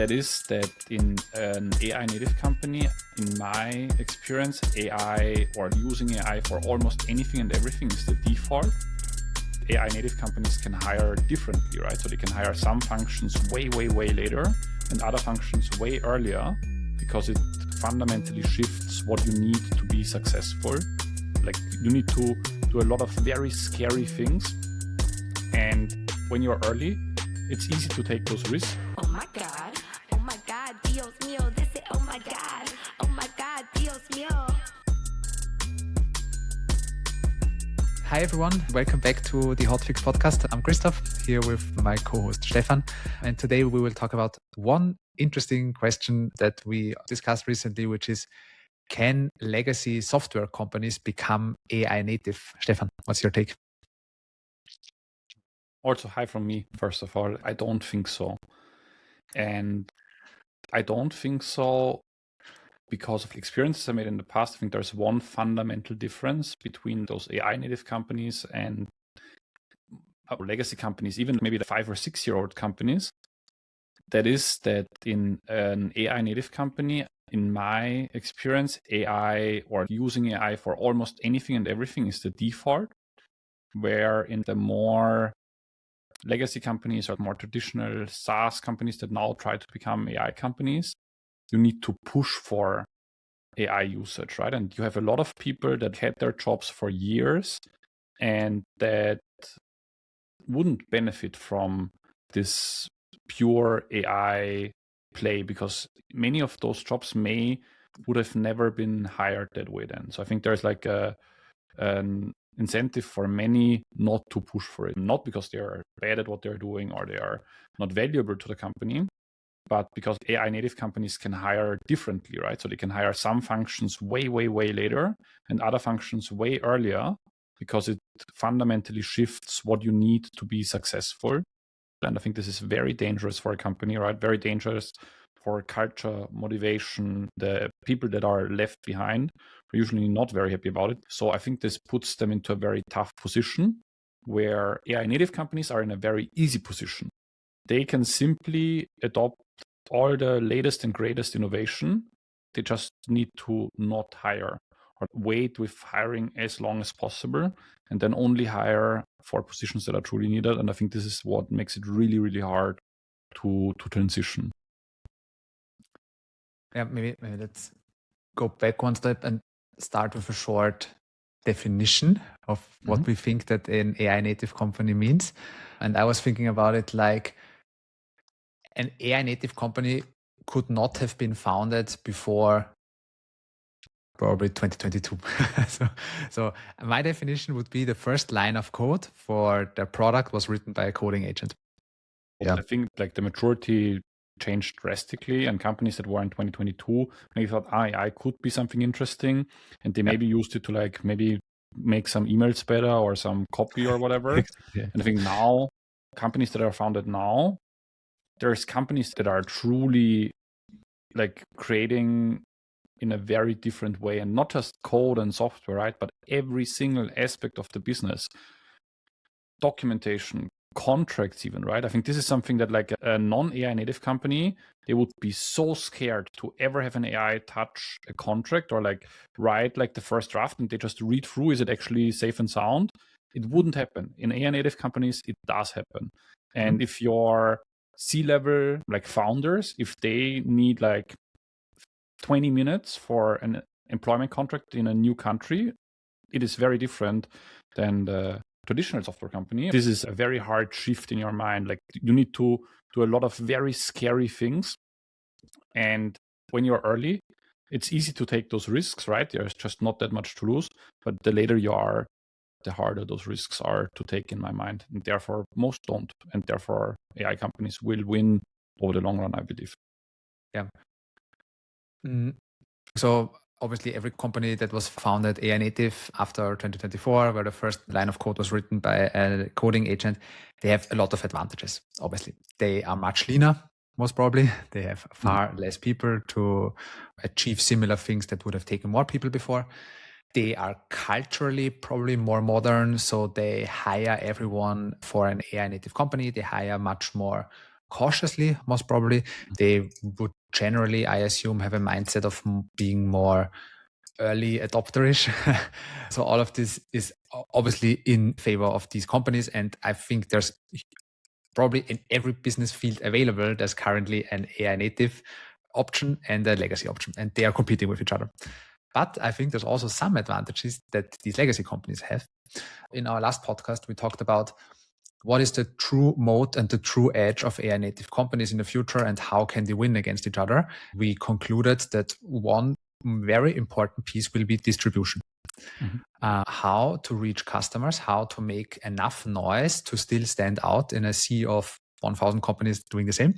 That is that in an AI native company, in my experience, AI or using AI for almost anything and everything is the default. AI native companies can hire differently, right? So they can hire some functions way later and other functions way earlier because it fundamentally shifts what you need to be successful. Like you need to do a lot of very scary things. And when you're early, it's easy to take those risks. Oh my God, Dios mío, this is, oh my God, Dios mío. Hi everyone, welcome back to the Hotfix Podcast. I'm Christoph, here with my co-host Stefan. And today we will talk about one interesting question that we discussed recently, which is, can legacy software companies become AI native? Stefan, what's your take? Also, hi from me, first of all. I don't think so. And I don't think so because of experiences I made in the past. I think there's one fundamental difference between those AI native companies and legacy companies, even maybe the 5 or 6 year old companies. That is that in an AI native company, in my experience, AI or using AI for almost anything and everything is the default, where in the more legacy companies or more traditional SaaS companies that now try to become AI companies, you need to push for AI usage, right? And you have a lot of people that had their jobs for years and that wouldn't benefit from this pure AI play because many of those jobs would have never been hired that way then. So I think there's like an incentive for many not to push for it, not because they are bad at what they're doing or they are not valuable to the company, but because AI native companies can hire differently, right? So they can hire some functions way later and other functions way earlier because it fundamentally shifts what you need to be successful. And I think this is very dangerous for a company, right? Very dangerous for culture, motivation. The people that are left behind are usually not very happy about it. So I think this puts them into a very tough position where AI native companies are in a very easy position. They can simply adopt all the latest and greatest innovation. They just need to not hire or wait with hiring as long as possible and then only hire for positions that are truly needed. And I think this is what makes it really hard to transition. Yeah, maybe let's go back one step and start with a short definition of what we think that an AI native company means. And I was thinking about it like an AI native company could not have been founded before probably 2022. so my definition would be the first line of code for the product was written by a coding agent. Yeah. I think like the maturity changed drastically and companies that were in 2022 maybe thought AI could be something interesting and they maybe used it to like maybe make some emails better or some copy or whatever. Yeah. And I think now companies that are founded now, there's companies that are truly like creating in a very different way and not just code and software, right? But every single aspect of the business, documentation, contracts even, right? I think this is something that like a non-AI native company, they would be so scared to ever have an AI touch a contract or like write like the first draft and they just read through, is it actually safe and sound? It wouldn't happen. In AI native companies, it does happen. And if your C-level like founders, if they need like 20 minutes for an employment contract in a new country, it is very different than the traditional software company. This is a very hard shift in your mind. Like you need to do a lot of very scary things. And when you're early, it's easy to take those risks, right? There's just not that much to lose. But the later you are, the harder those risks are to take in my mind. And therefore, most don't. And therefore, AI companies will win over the long run, I believe. Yeah. So obviously every company that was founded AI native after 2024, where the first line of code was written by a coding agent, they have a lot of advantages. Obviously, they are much leaner, most probably. They have far less people to achieve similar things that would have taken more people before. They are culturally probably more modern, so they hire everyone for an AI native company. They hire much more cautiously, most probably. They would generally, I assume, have a mindset of being more early adopterish. So all of this is obviously in favor of these companies. And I think there's probably in every business field available, there's currently an AI native option and a legacy option, and they are competing with each other. But I think there's also some advantages that these legacy companies have. In our last podcast, we talked about what is the true moat and the true edge of AI native companies in the future and how can they win against each other. We concluded that one very important piece will be distribution. How to reach customers, how to make enough noise to still stand out in a sea of 1,000 companies doing the same.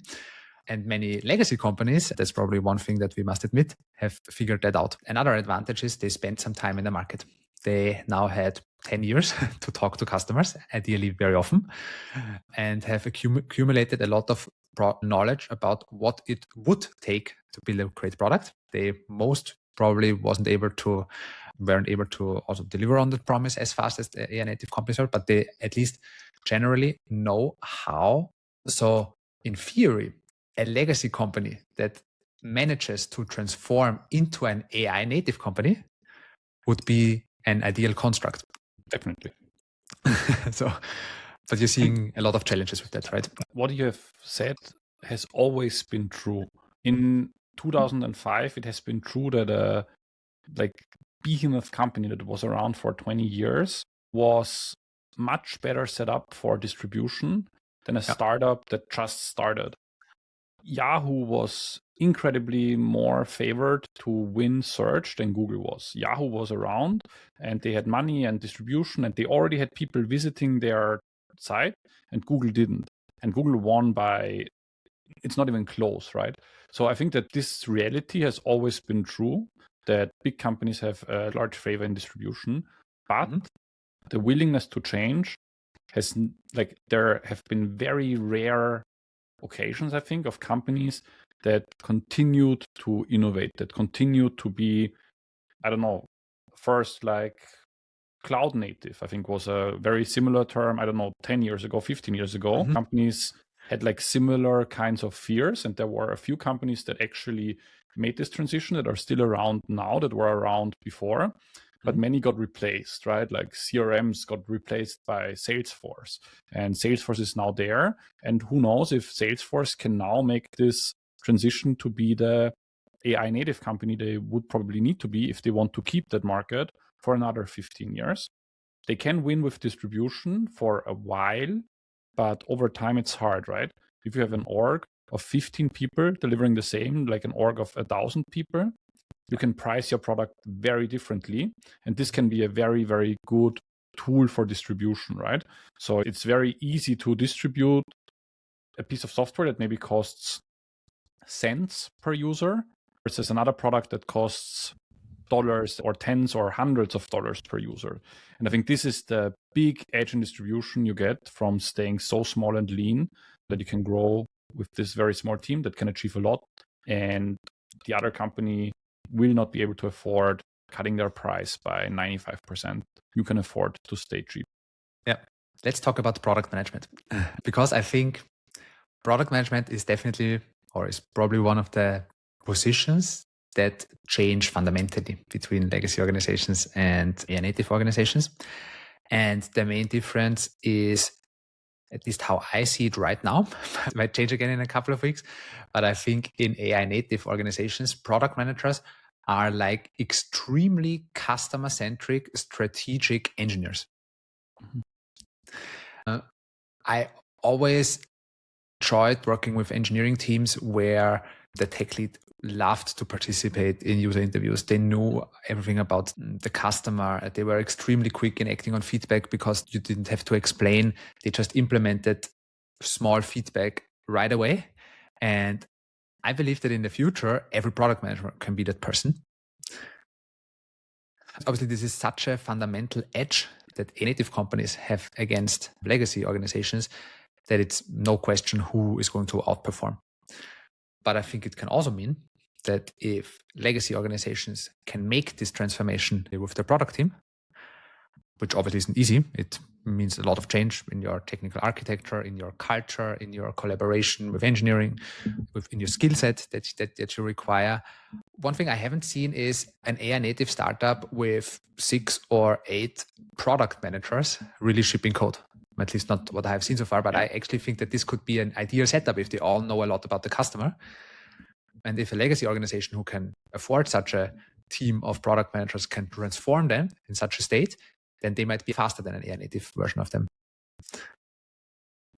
And many legacy companies, that's probably one thing that we must admit, have figured that out. Another advantage is they spent some time in the market. They now had 10 years to talk to customers, ideally very often, and have accumulated a lot of knowledge about what it would take to build a great product. They most probably weren't able to also deliver on the promise as fast as the AI native companies are, but they at least generally know how. So in theory, a legacy company that manages to transform into an AI native company would be an ideal construct. Definitely. But you're seeing a lot of challenges with that, right? What you have said has always been true. In 2005, it has been true that a behemoth company that was around for 20 years was much better set up for distribution than a startup that just started. Yahoo was incredibly more favored to win search than Google was. Yahoo was around and they had money and distribution and they already had people visiting their site, and Google didn't. And Google won by, it's not even close, right? So I think that this reality has always been true, that big companies have a large favor in distribution, but the willingness to change has, there have been very rare occasions, I think, of companies that continued to innovate, that continued to be, first cloud native, I think was a very similar term, 10 years ago, 15 years ago. Companies had similar kinds of fears, and there were a few companies that actually made this transition that are still around now, that were around before. But many got replaced, right? CRMs got replaced by Salesforce, and Salesforce is now there. And who knows if Salesforce can now make this transition to be the AI native company they would probably need to be if they want to keep that market for another 15 years. They can win with distribution for a while, but over time it's hard, right? If you have an org of 15 people delivering the same, like an org of 1,000 people, you can price your product very differently. And this can be a very, very good tool for distribution, right? So it's very easy to distribute a piece of software that maybe costs cents per user versus another product that costs dollars or tens or hundreds of dollars per user. And I think this is the big edge in distribution you get from staying so small and lean that you can grow with this very small team that can achieve a lot. And the other company will not be able to afford cutting their price by 95%. You can afford to stay cheap. Yeah. Let's talk about product management, because I think product management is definitely, or is probably one of the positions that change fundamentally between legacy organizations and AI native organizations. And the main difference is, at least how I see it right now, it might change again in a couple of weeks, but I think in AI native organizations, product managers are extremely customer-centric, strategic engineers. I always enjoyed working with engineering teams where the tech lead loved to participate in user interviews. They knew everything about the customer. They were extremely quick in acting on feedback because you didn't have to explain. They just implemented small feedback right away. And I believe that in the future, every product manager can be that person. Obviously, this is such a fundamental edge that native companies have against legacy organizations that it's no question who is going to outperform. But I think it can also mean that if legacy organizations can make this transformation with their product team, which obviously isn't easy, it means a lot of change in your technical architecture, in your culture, in your collaboration with engineering, in your skill set that you require. One thing I haven't seen is an AI native startup with 6 or 8 product managers really shipping code. At least not what I have seen so far, but I actually think that this could be an ideal setup if they all know a lot about the customer. And if a legacy organization who can afford such a team of product managers can transform them in such a state, then they might be faster than an AI native version of them.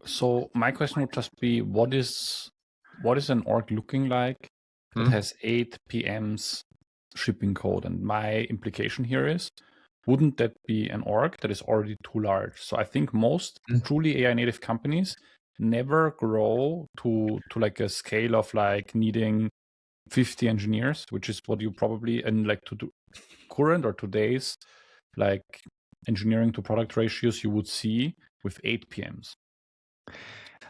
So my question would just be, what is an org looking like that has 8 PMs shipping code? And my implication here is, wouldn't that be an org that is already too large? So I think most truly AI native companies never grow to like a scale of like needing 50 engineers, which is what you probably in like to do current or today's like engineering to product ratios you would see with 8 PMs.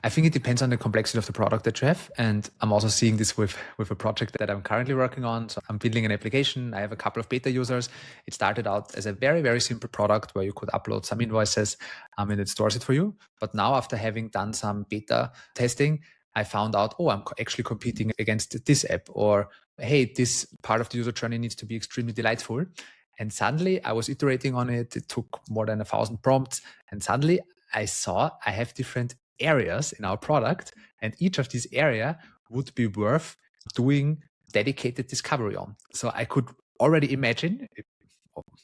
I think it depends on the complexity of the product that you have. And I'm also seeing this with a project that I'm currently working on. So I'm building an application. I have a couple of beta users. It started out as a very, very simple product where you could upload some invoices and it stores it for you. But now after having done some beta testing, I found out, I'm actually competing against this app, or hey, this part of the user journey needs to be extremely delightful. And suddenly I was iterating on it. It took more than 1,000 prompts. And suddenly I saw I have different areas in our product, and each of these area would be worth doing dedicated discovery on. So I could already imagine,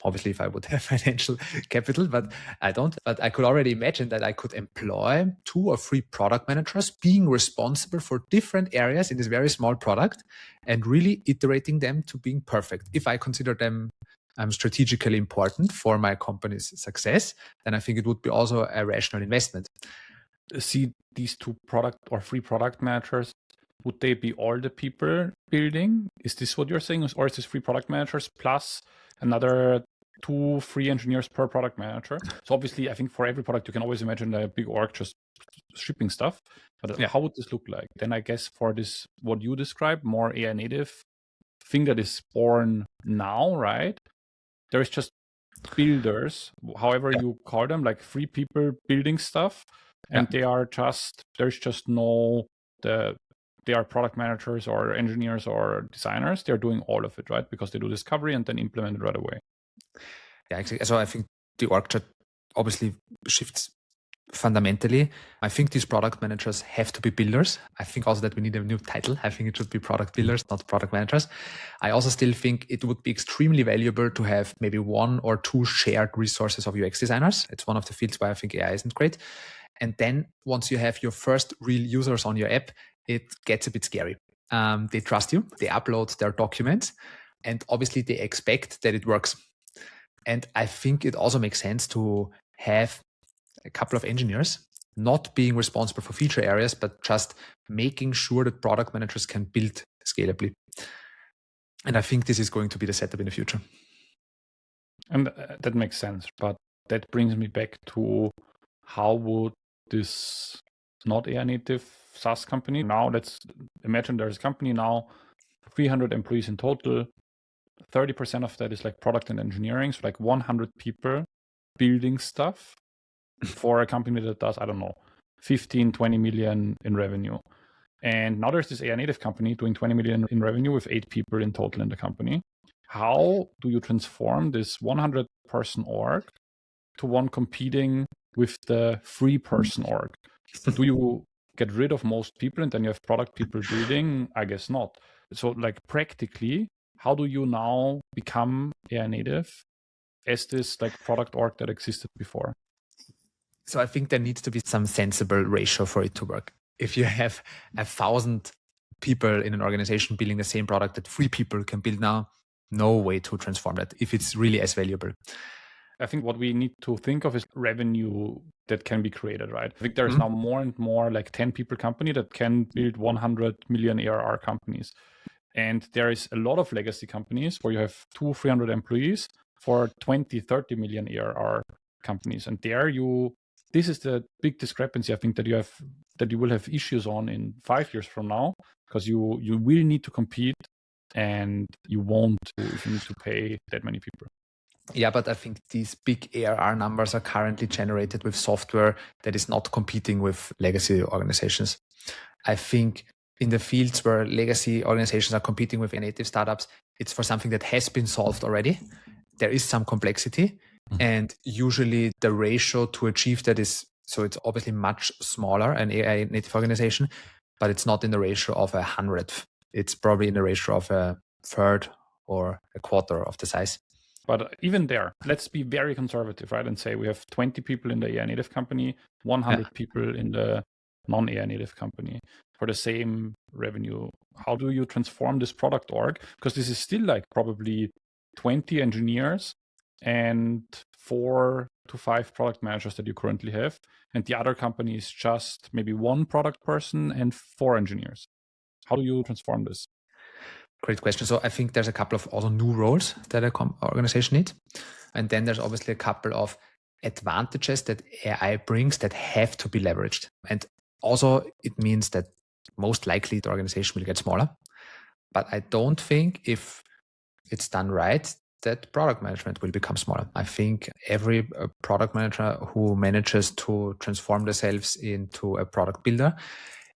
obviously if I would have financial capital, but I don't, but I could already imagine that I could employ 2 or 3 product managers being responsible for different areas in this very small product and really iterating them to being perfect. If I consider them strategically important for my company's success, then I think it would be also a rational investment. See these 2 product or 3 product managers, would they be all the people building? Is this what you're saying? Or is this 3 product managers plus another 2-3 engineers per product manager? So obviously I think for every product you can always imagine a big org just shipping stuff. But how would this look like? Then I guess for this, what you described, more AI native thing that is born now, right? There is just builders, however you call them, like 3 people building stuff. And they are just, there's just no, they are product managers or engineers or designers. They're doing all of it, right? Because they do discovery and then implement it right away. Yeah, exactly. So I think the org chart obviously shifts fundamentally. I think these product managers have to be builders. I think also that we need a new title. I think it should be product builders, not product managers. I also still think it would be extremely valuable to have maybe 1 or 2 shared resources of UX designers. It's one of the fields where I think AI isn't great. And then once you have your first real users on your app, it gets a bit scary. They trust you, they upload their documents, and obviously they expect that it works. And I think it also makes sense to have a couple of engineers not being responsible for feature areas, but just making sure that product managers can build scalably. And I think this is going to be the setup in the future. And that makes sense. But that brings me back to how would this not AI native SaaS company, now let's imagine there's a company now, 300 employees in total, 30% of that is like product and engineering, so like 100 people building stuff for a company that does, I don't know, 15, 20 million in revenue. And now there's this AI native company doing 20 million in revenue with 8 people in total in the company. How do you transform this 100-person org to one competing with the 3-person org? Do you get rid of most people and then you have product people building? I guess not. So like practically, how do you now become AI native as this like product org that existed before? So I think there needs to be some sensible ratio for it to work. If you have 1,000 people in an organization building the same product that 3 people can build now, no way to transform that if it's really as valuable. I think what we need to think of is revenue that can be created, right? I think there's now more and more like 10 people company that can build 100 million ARR companies. And there is a lot of legacy companies where you have 200-300 employees for 20, 30 million ARR companies. And there this is the big discrepancy, I think, that you will have issues on in 5 years from now, because you will need to compete and you won't if you need to pay that many people. Yeah, but I think these big ARR numbers are currently generated with software that is not competing with legacy organizations. I think in the fields where legacy organizations are competing with native startups, it's for something that has been solved already. There is some complexity, and usually the ratio to achieve that is, so it's obviously much smaller, an AI native organization, but it's not in the ratio of 100. It's probably in the ratio of a third or a quarter of the size. But even there, let's be very conservative, right? And say we have 20 people in the AI native company, 100 people in the non-AI native company for the same revenue. How do you transform this product org? Because this is still like probably 20 engineers and 4 to 5 product managers that you currently have. And the other company is just maybe 1 product person and 4 engineers. How do you transform this? Great question. So I think there's a couple of also new roles that an organization needs. And then there's obviously a couple of advantages that AI brings that have to be leveraged. And also it means that most likely the organization will get smaller. But I don't think if it's done right, that product management will become smaller. I think every product manager who manages to transform themselves into a product builder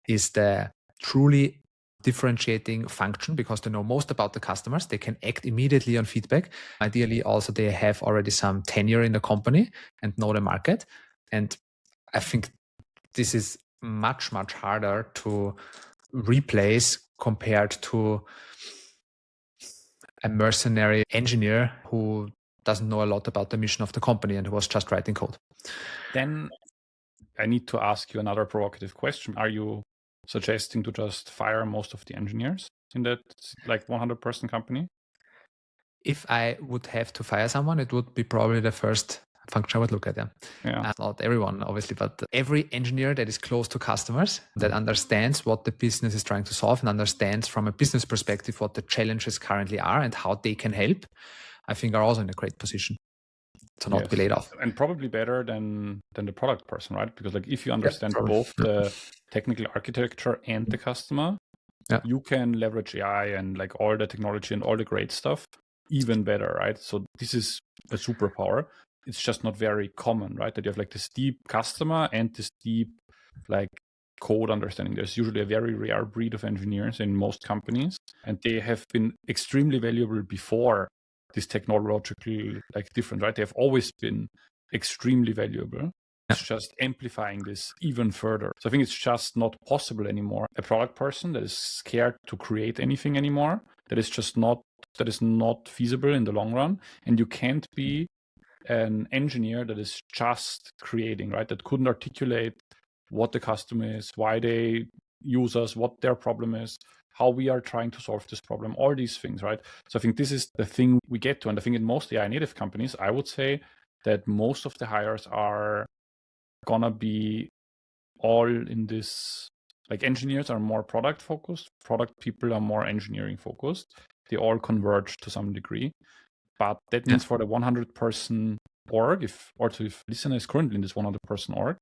is the truly differentiating function because they know most about the customers. They can act immediately on feedback. Ideally, also they have already some tenure in the company and know the market. And I think this is much, much harder to replace compared to a mercenary engineer who doesn't know a lot about the mission of the company and who was just writing code. Then I need to ask you another provocative question. Are you suggesting to just fire most of the engineers in that like 100-person company? If I would have to fire someone, it would be probably the first function I would look at. Yeah. Not everyone, obviously, but every engineer that is close to customers, that understands what the business is trying to solve and understands from a business perspective what the challenges currently are and how they can help, I think are also in a great position to not be laid off. And probably better than the product person, right? Because like if you understand both the technical architecture and the customer, you can leverage AI and like all the technology and all the great stuff even better, right? So this is a superpower. It's just not very common, right? That you have like this deep customer and this deep like code understanding. There's usually a very rare breed of engineers in most companies, and they have been extremely valuable before this technological like difference, right? They have always been extremely valuable. It's just amplifying this even further. So I think it's just not possible anymore. A product person that is scared to create anything anymore, that is not feasible in the long run. And you can't be an engineer that is just creating, right? That couldn't articulate what the customer is, why they use us, what their problem is, how we are trying to solve this problem, all these things, right? So I think this is the thing we get to. And I think in most AI native companies, I would say that most of the hires are gonna be all in this, like engineers are more product focused, product people are more engineering focused. They all converge to some degree. But that means for the 100-person org, if listener is currently in this 100-person org,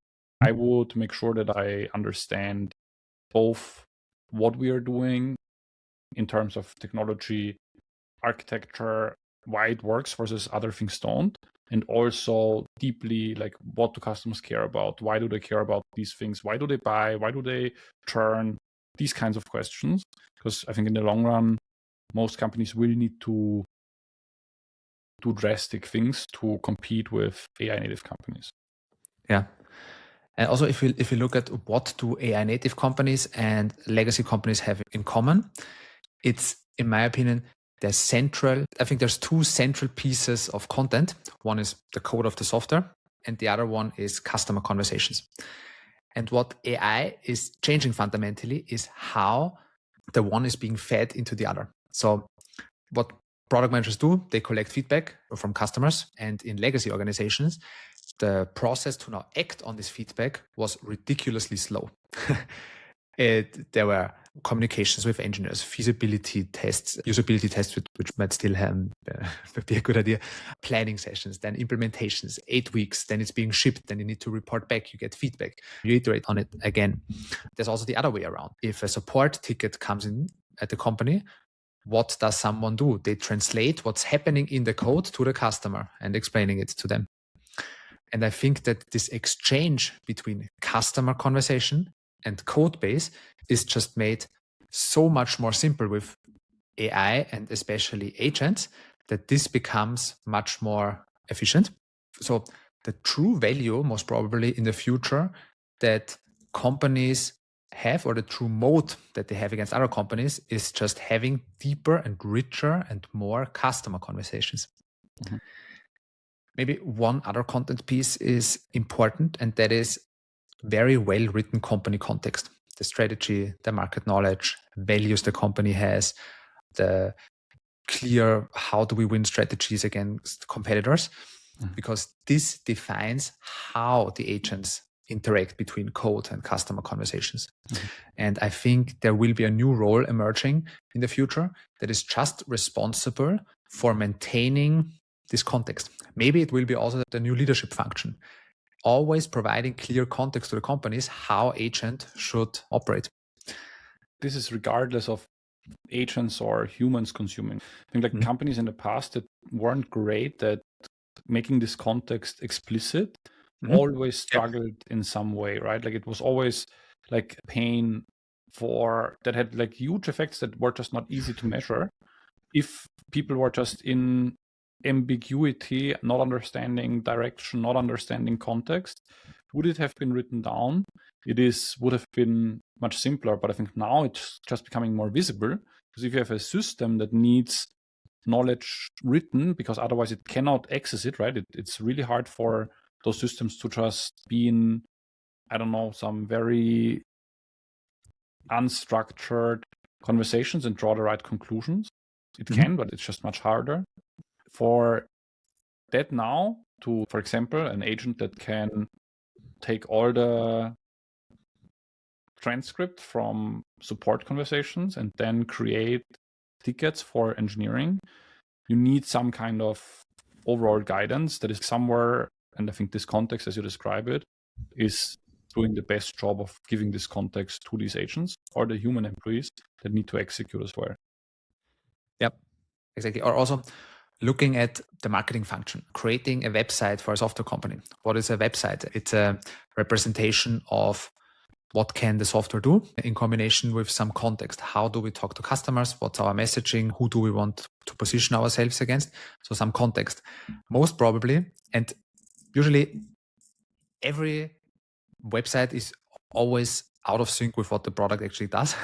I would make sure that I understand both what we are doing in terms of technology, architecture, why it works versus other things don't, and also deeply like what do customers care about? Why do they care about these things? Why do they buy? Why do they churn? These kinds of questions. Because I think in the long run, most companies will need to do drastic things to compete with AI native companies. Yeah. And also, if you look at what do AI native companies and legacy companies have in common, it's, in my opinion, I think there's 2 central pieces of content. One is the code of the software, and the other one is customer conversations. And what AI is changing fundamentally is how the one is being fed into the other. So what product managers do, they collect feedback from customers, and in legacy organizations, the process to now act on this feedback was ridiculously slow. There were communications with engineers, feasibility tests, usability tests, which might still be a good idea, planning sessions, then implementations, 8 weeks, then it's being shipped, then you need to report back, you get feedback, you iterate on it again. There's also the other way around. If a support ticket comes in at the company, what does someone do? They translate what's happening in the code to the customer and explaining it to them. And I think that this exchange between customer conversation and code base is just made so much more simple with AI and especially agents that this becomes much more efficient. So the true value, most probably in the future, that companies have, or the true moat that they have against other companies, is just having deeper and richer and more customer conversations. Mhm. Maybe one other content piece is important, and that is very well written company context. The strategy, the market knowledge, values the company has, the clear how do we win strategies against competitors, because this defines how the agents interact between code and customer conversations. And I think there will be a new role emerging in the future that is just responsible for maintaining this context. Maybe it will be also the new leadership function, always providing clear context to the companies how agent should operate. This is regardless of agents or humans consuming. I think like companies in the past that weren't great at making this context explicit always struggled in some way, right? Like it was always like pain for that had like huge effects that were just not easy to measure. If people were just in ambiguity, not understanding direction, not understanding context, would it have been written down? Would have been much simpler, but I think now it's just becoming more visible, because if you have a system that needs knowledge written, because otherwise it cannot access it, right? It's really hard for those systems to just be in, I don't know, some very unstructured conversations and draw the right conclusions. It can, but it's just much harder. For that now to, for example, an agent that can take all the transcript from support conversations and then create tickets for engineering, you need some kind of overall guidance that is somewhere. And I think this context, as you describe it, is doing the best job of giving this context to these agents or the human employees that need to execute as well. Yep, exactly. Or also looking at the marketing function, creating a website for a software company. What is a website? It's a representation of what can the software do in combination with some context. How do we talk to customers? What's our messaging? Who do we want to position ourselves against? So some context. Most probably, and usually every website is always out of sync with what the product actually does.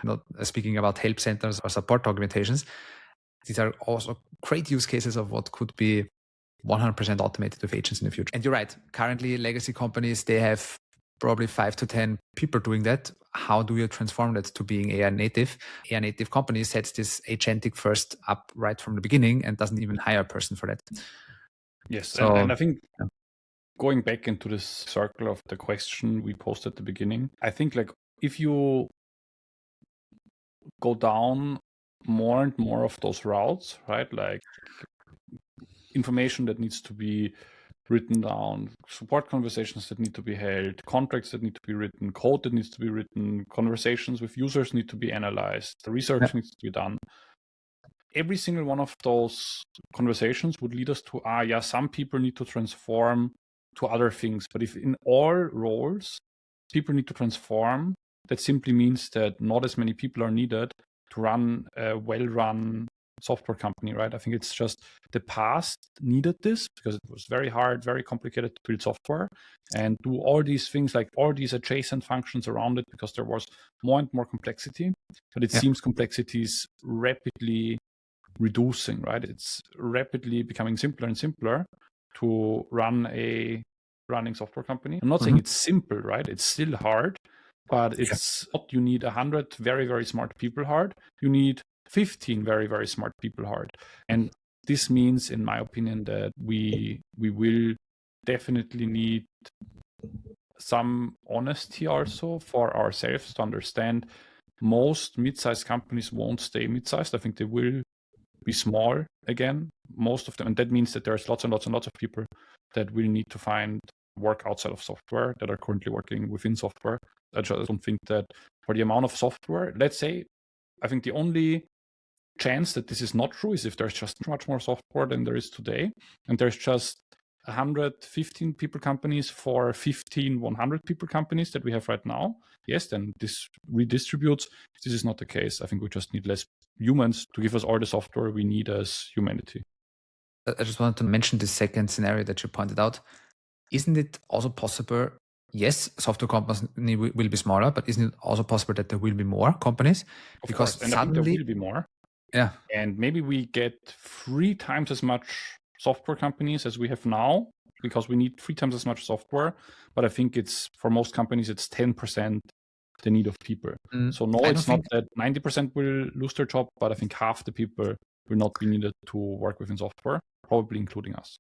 Not speaking about help centers or support documentations. These are also great use cases of what could be 100% automated with agents in the future. And you're right. Currently, legacy companies, they have probably 5 to 10 people doing that. How do you transform that to being AI native? AI native company sets this agentic first up right from the beginning and doesn't even hire a person for that. Yes, so, and I think going back into this circle of the question we posed at the beginning, I think like if you go down more and more of those routes, right? Like information that needs to be written down, support conversations that need to be held, contracts that need to be written, code that needs to be written, conversations with users need to be analyzed, the research needs to be done. Every single one of those conversations would lead us to, some people need to transform to other things. But if in all roles, people need to transform, that simply means that not as many people are needed to run a well-run software company, right? I think it's just the past needed this because it was very hard, very complicated to build software and do all these things, like all these adjacent functions around it, because there was more and more complexity. But it seems complexity is rapidly reducing, right? It's rapidly becoming simpler and simpler to run a running software company. I'm not saying it's simple, right? It's still hard, but it's not you need 100 very, very smart people hard. You need 15 very, very smart people hard. And this means, in my opinion, that we will definitely need some honesty also for ourselves to understand most mid-sized companies won't stay mid-sized. I think they will be small again, most of them. And that means that there's lots and lots and lots of people that will need to find work outside of software that are currently working within software. I just don't think that for the amount of software, let's say, I think the only chance that this is not true is if there's just much more software than there is today, and there's just 115 people companies for 15 100 people companies that we have right now. Yes, then this redistributes. This is not the case. I think we just need less humans to give us all the software we need as humanity. I just wanted to mention the second scenario that you pointed out. Isn't it also possible? Yes, software companies will be smaller, but isn't it also possible that there will be more companies? Of course, and I think there will be more. Yeah. And maybe we get 3 times as much software companies as we have now, because we need 3 times as much software. But I think it's, for most companies, it's 10% the need of people. So no, it's not that 90% will lose their job, but I think half the people will not be needed to work within software, probably including us.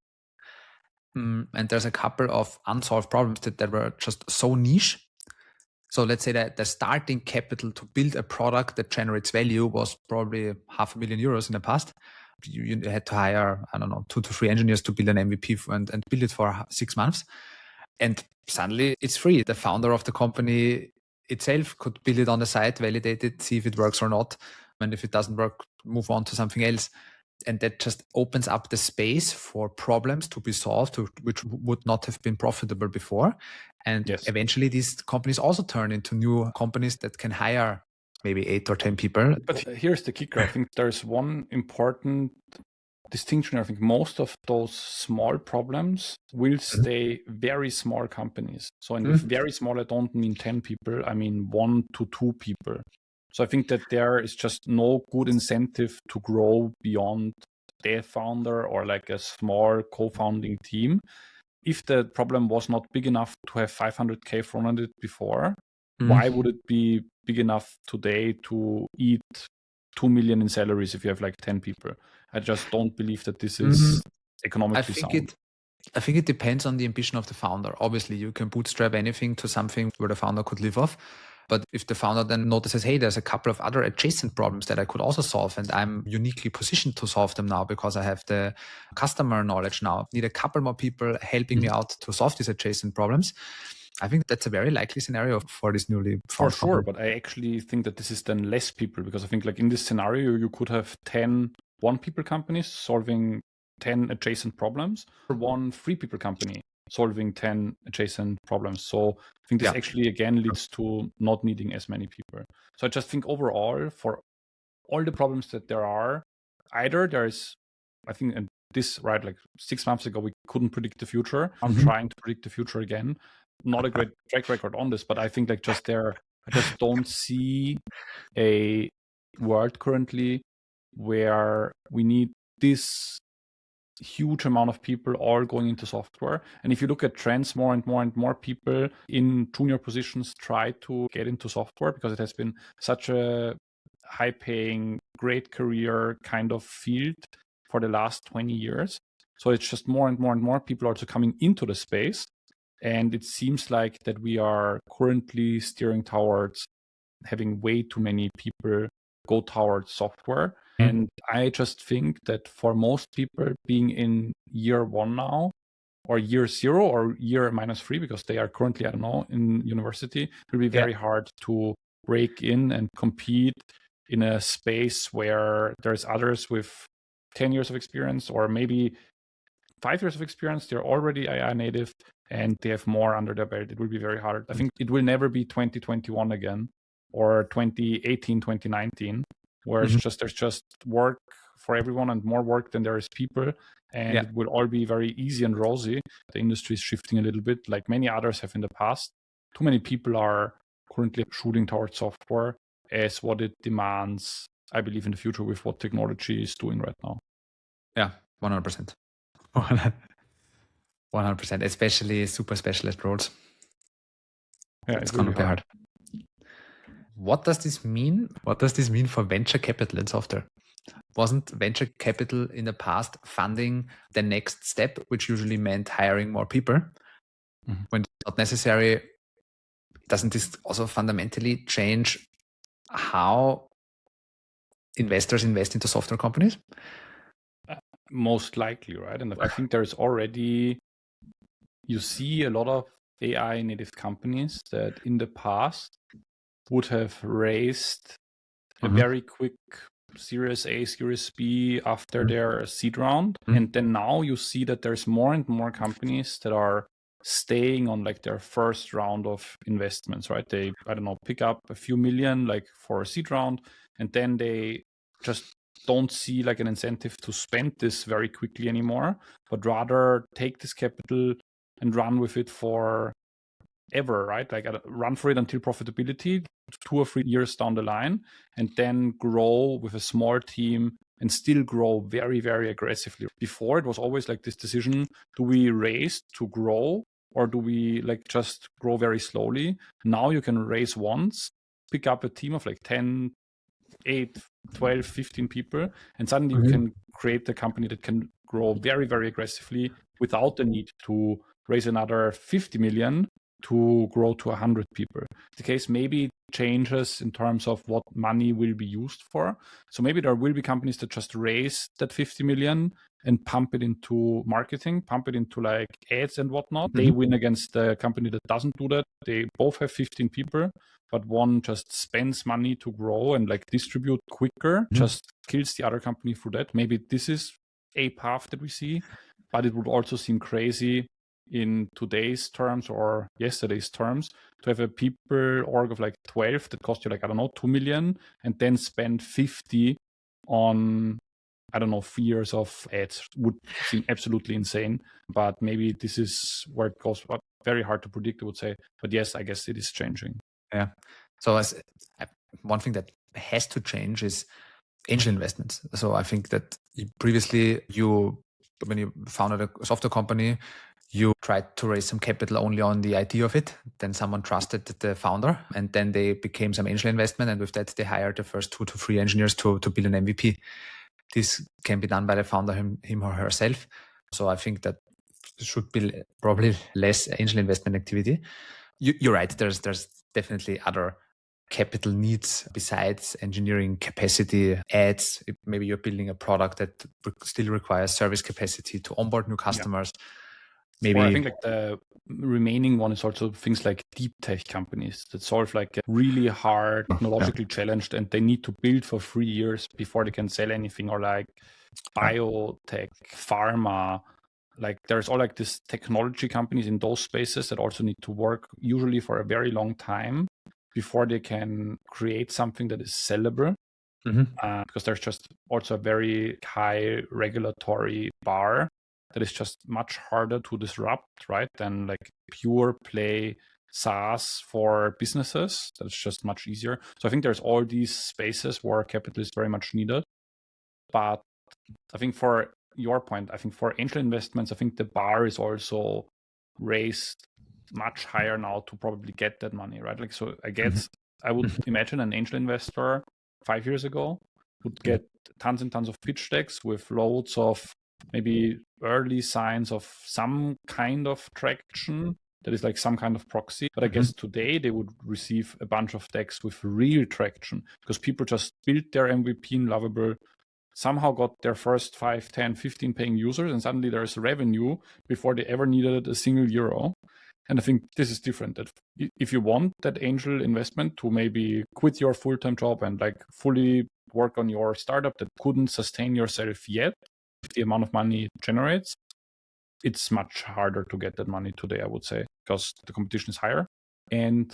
And there's a couple of unsolved problems that were just so niche. So let's say that the starting capital to build a product that generates value was probably €500,000 in the past. You had to hire, 2 to 3 engineers to build an MVP and build it for 6 months. And suddenly it's free. The founder of the company itself could build it on the side, validate it, see if it works or not. And if it doesn't work, move on to something else. And that just opens up the space for problems to be solved, which would not have been profitable before. And eventually these companies also turn into new companies that can hire maybe 8 or 10 people. But here's the kicker. I think there's one important distinction. I think most of those small problems will stay very small companies. So in very small, I don't mean 10 people. I mean 1 to 2 people. So I think that there is just no good incentive to grow beyond the founder or like a small co-founding team. If the problem was not big enough to have 500K thrown at it before, why would it be big enough today to eat 2 million in salaries if you have like 10 people? I just don't believe that this is economically sound. I think it depends on the ambition of the founder. Obviously, you can bootstrap anything to something where the founder could live off. But if the founder then notices, hey, there's a couple of other adjacent problems that I could also solve, and I'm uniquely positioned to solve them now because I have the customer knowledge now, need a couple more people helping me out to solve these adjacent problems, I think that's a very likely scenario for this newly formed company. For sure, but I actually think that this is then less people, because I think like in this scenario, you could have 10 one-people companies solving 10 adjacent problems, or 1 3-people company solving 10 adjacent problems. So I think this actually again leads to not needing as many people. So I just think overall, for all the problems that there are, either there is, I think, and this, right, like 6 months ago, we couldn't predict the future. I'm trying to predict the future again. Not a great track record on this, but I think like just there, I just don't see a world currently where we need this huge amount of people all going into software. And if you look at trends, more and more and more people in junior positions try to get into software because it has been such a high paying, great career kind of field for the last 20 years. So it's just more and more and more people also coming into the space. And it seems like that we are currently steering towards having way too many people go towards software. And I just think that for most people being in year 1 now, or year 0 or year -3, because they are currently, I don't know, in university, it will be very hard to break in and compete in a space where there's others with 10 years of experience or maybe 5 years of experience. They're already AI native and they have more under their belt. It will be very hard. I think it will never be 2021 again or 2018, 2019. Where it's just there's just work for everyone and more work than there is people, and it will all be very easy and rosy. The industry is shifting a little bit, like many others have in the past. Too many people are currently shooting towards software as what it demands, I believe, in the future with what technology is doing right now. Yeah, 100%. 100%, especially super specialist roles. Yeah, it's going to be hard. What does this mean? What does this mean for venture capital in software? Wasn't venture capital in the past funding the next step, which usually meant hiring more people? When it's not necessary, doesn't this also fundamentally change how investors invest into software companies? Most likely, right? And I think there's already, you see a lot of AI native companies that in the past would have raised a very quick Series A, Series B after their seed round. And then now you see that there's more and more companies that are staying on like their first round of investments, right? They, I don't know, pick up a few million like for a seed round, and then they just don't see like an incentive to spend this very quickly anymore, but rather take this capital and run with it for ever, right? Like run for it until profitability 2 or 3 years down the line, and then grow with a small team and still grow very, very aggressively. Before it was always like this decision, do we raise to grow or do we like just grow very slowly? Now you can raise once, pick up a team of like 10, 8, 12, 15 people, and suddenly you can create a company that can grow very, very aggressively without the need to raise another 50 million to grow to 100 people. The case maybe changes in terms of what money will be used for. So maybe there will be companies that just raise that 50 million and pump it into marketing, pump it into like ads and whatnot. They win against the company that doesn't do that. They both have 15 people, but one just spends money to grow and like distribute quicker, just kills the other company through that. Maybe this is a path that we see, but it would also seem crazy in today's terms or yesterday's terms to have a people org of like 12 that cost you like, I don't know, 2 million and then spend 50 on, I don't know, 3 years of ads. Would seem absolutely insane, but maybe this is where it goes. Very hard to predict, I would say, but yes, I guess it is changing. Yeah. So one thing that has to change is angel investments. So I think that previously when you founded a software company, you tried to raise some capital only on the idea of it. Then someone trusted the founder, and then they became some angel investment. And with that, they hired the first 2 to 3 engineers to build an MVP. This can be done by the founder, him or herself. So I think that should be probably less angel investment activity. You're right. There's definitely other capital needs besides engineering capacity, ads. Maybe you're building a product that still requires service capacity to onboard new customers. Yeah. Maybe. Or I think like the remaining one is also things like deep tech companies that solve like really hard, technologically challenged, and they need to build for 3 years before they can sell anything, or like biotech, pharma. Like there's all like this technology companies in those spaces that also need to work usually for a very long time before they can create something that is sellable. Because there's just also a very high regulatory bar that is just much harder to disrupt, right, than like pure play SaaS for businesses. That's just much easier. So I think there's all these spaces where capital is very much needed. But I think for your point, I think for angel investments, I think the bar is also raised much higher now to probably get that money, right? Like, so I guess I would imagine an angel investor 5 years ago would get tons and tons of pitch decks with loads of maybe early signs of some kind of traction that is like some kind of proxy. But I guess today they would receive a bunch of decks with real traction because people just built their MVP in Lovable, somehow got their first 5, 10, 15 paying users, and suddenly there's revenue before they ever needed a single euro. And I think this is different. That if you want that angel investment to maybe quit your full-time job and like fully work on your startup that couldn't sustain yourself yet, the amount of money it generates, it's much harder to get that money today, I would say, because the competition is higher. And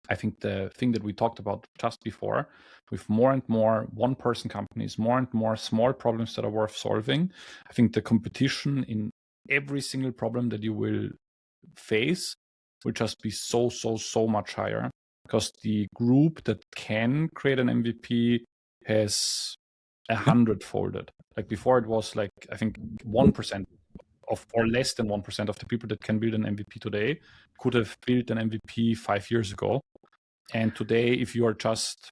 I think the thing that we talked about just before, with more and more one-person companies, more and more small problems that are worth solving, I think the competition in every single problem that you will face will just be so much higher, because the group that can create an MVP has 100-folded. Like before it was like, I think 1% of, or less than 1% of the people that can build an MVP today could have built an MVP 5 years ago. And today, if you are just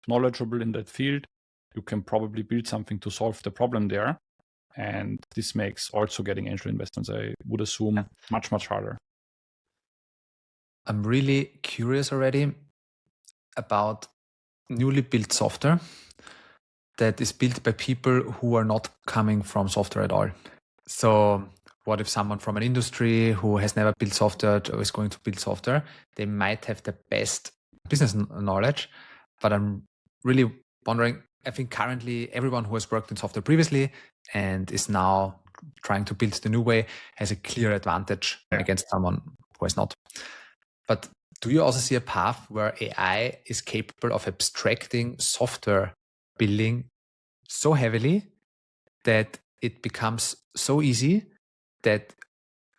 knowledgeable in that field, you can probably build something to solve the problem there. And this makes also getting angel investments, I would assume, much harder. I'm really curious already about newly built software that is built by people who are not coming from software at all. So what if someone from an industry who has never built software is going to build software? They might have the best business knowledge, but I'm really wondering, I think currently everyone who has worked in software previously and is now trying to build the new way has a clear advantage against someone who has not. But do you also see a path where AI is capable of abstracting software building so heavily that it becomes so easy that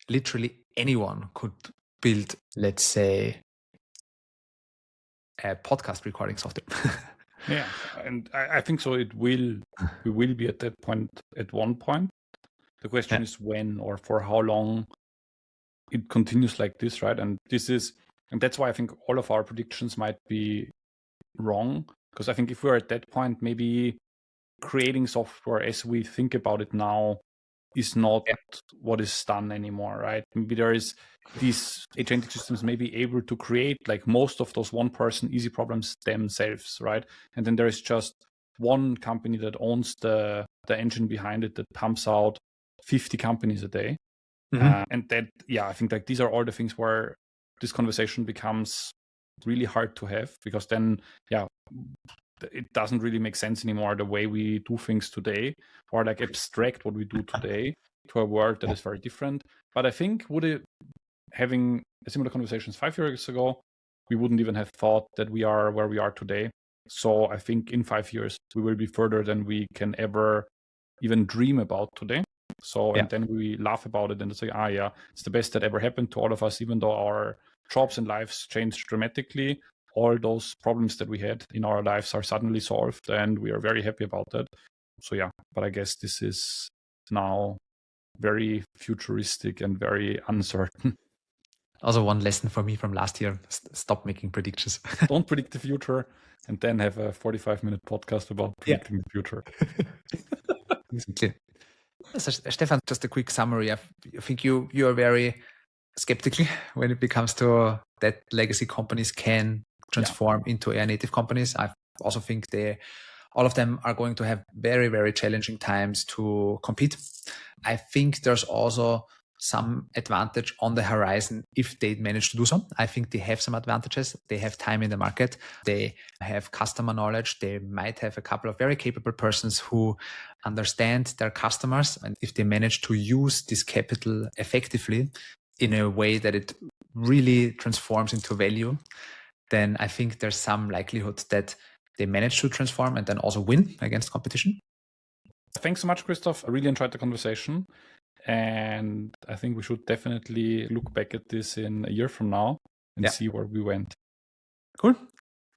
literally anyone could build, let's say, a podcast recording software? Yeah, and I think so. We will be at that point at one point. The question is when or for how long it continues like this, right? And that's why I think all of our predictions might be wrong. Because I think if we're at that point, maybe creating software as we think about it now is not what is done anymore, right? Maybe there is these agentic systems may be able to create like most of those one-person easy problems themselves, right? And then there is just one company that owns the engine behind it that pumps out 50 companies a day. And that, I think like these are all the things where this conversation becomes really hard to have, because then, it doesn't really make sense anymore the way we do things today, or like abstract what we do today to a world that is very different. But I think having a similar conversations 5 years ago, we wouldn't even have thought that we are where we are today. So I think in 5 years, we will be further than we can ever even dream about today. So, and then we laugh about it and say, it's the best that ever happened to all of us, even though our jobs and lives changed dramatically. All those problems that we had in our lives are suddenly solved, and we are very happy about that. So but I guess this is now very futuristic and very uncertain. Also, one lesson for me from last year: stop making predictions. Don't predict the future, and then have a 45-minute podcast about predicting the future. Exactly. So, Stefan, just a quick summary. I think you are very skeptical when it comes to that legacy companies can transform into AI native companies. I also think all of them are going to have very, very challenging times to compete. I think there's also some advantage on the horizon if they manage to do so. I think they have some advantages. They have time in the market. They have customer knowledge. They might have a couple of very capable persons who understand their customers. And if they manage to use this capital effectively in a way that it really transforms into value, then I think there's some likelihood that they manage to transform and then also win against competition. Thanks so much, Christoph. I really enjoyed the conversation. And I think we should definitely look back at this in a year from now and see where we went. Cool.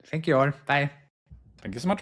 Thank you all. Bye. Thank you so much.